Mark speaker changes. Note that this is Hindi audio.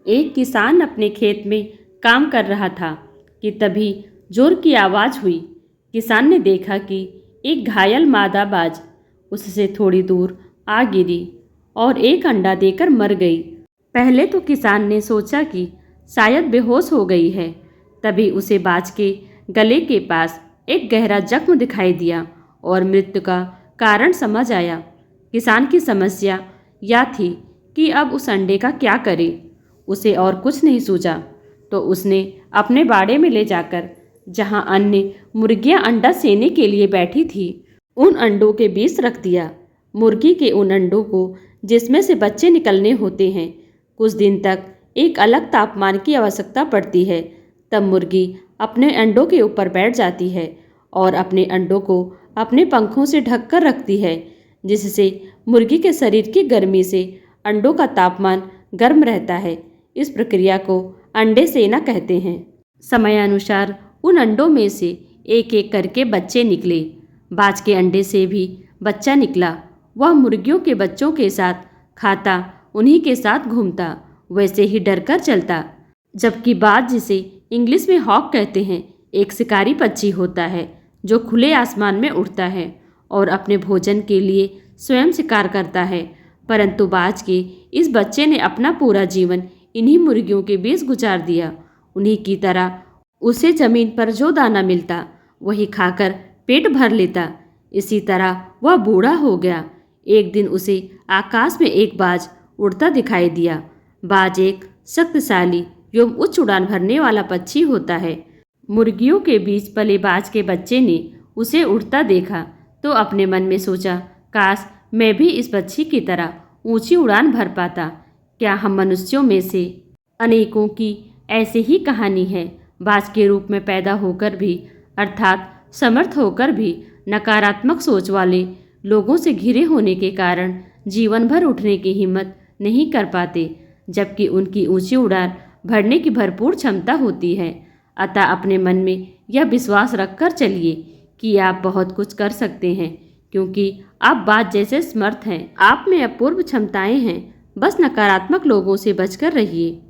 Speaker 1: एक किसान अपने खेत में काम कर रहा था कि तभी जोर की आवाज़ हुई। किसान ने देखा कि एक घायल मादा बाज उससे थोड़ी दूर आ गिरी और एक अंडा देकर मर गई। पहले तो किसान ने सोचा कि शायद बेहोश हो गई है। तभी उसे बाज के गले के पास एक गहरा जख्म दिखाई दिया और मृत्यु का कारण समझ आया। किसान की समस्या यह थी कि अब उस अंडे का क्या करे। उसे और कुछ नहीं सूझा तो उसने अपने बाड़े में ले जाकर, जहां अन्य मुर्गियां अंडा सेने के लिए बैठी थी, उन अंडों के बीच रख दिया। मुर्गी के उन अंडों को, जिसमें से बच्चे निकलने होते हैं, कुछ दिन तक एक अलग तापमान की आवश्यकता पड़ती है। तब मुर्गी अपने अंडों के ऊपर बैठ जाती है और अपने अंडों को अपने पंखों से ढककर रखती है, जिससे मुर्गी के शरीर की गर्मी से अंडों का तापमान गर्म रहता है। इस प्रक्रिया को अंडे सेना कहते हैं। समयानुसार उन अंडों में से एक एक करके बच्चे निकले। बाज के अंडे से भी बच्चा निकला। वह मुर्गियों के बच्चों के साथ खाता, उन्हीं के साथ घूमता, वैसे ही डरकर चलता। जबकि बाज, जिसे इंग्लिश में हॉक कहते हैं, एक शिकारी पक्षी होता है जो खुले आसमान में उड़ता है और अपने भोजन के लिए स्वयं शिकार करता है। परंतु बाज के इस बच्चे ने अपना पूरा जीवन इन्हीं मुर्गियों के बीच गुजार दिया। उन्हीं की तरह उसे जमीन पर जो दाना मिलता वही खाकर पेट भर लेता। इसी तरह वह बूढ़ा हो गया। एक दिन उसे आकाश में एक बाज उड़ता दिखाई दिया। बाज एक शक्तिशाली एवं उच्च उड़ान भरने वाला पक्षी होता है। मुर्गियों के बीच पले बाज के बच्चे ने उसे उड़ता देखा तो अपने मन में सोचा, काश मैं भी इस पक्षी की तरह ऊंची उड़ान भर पाता। क्या हम मनुष्यों में से अनेकों की ऐसे ही कहानी है। बाज के रूप में पैदा होकर भी, अर्थात समर्थ होकर भी, नकारात्मक सोच वाले लोगों से घिरे होने के कारण जीवन भर उठने की हिम्मत नहीं कर पाते, जबकि उनकी ऊंची उड़ान भरने की भरपूर क्षमता होती है। अतः अपने मन में यह विश्वास रखकर चलिए कि आप बहुत कुछ कर सकते हैं, क्योंकि आप बाज जैसे समर्थ हैं। आप में अपूर्व क्षमताएं हैं। बस नकारात्मक लोगों से बचकर रहिए।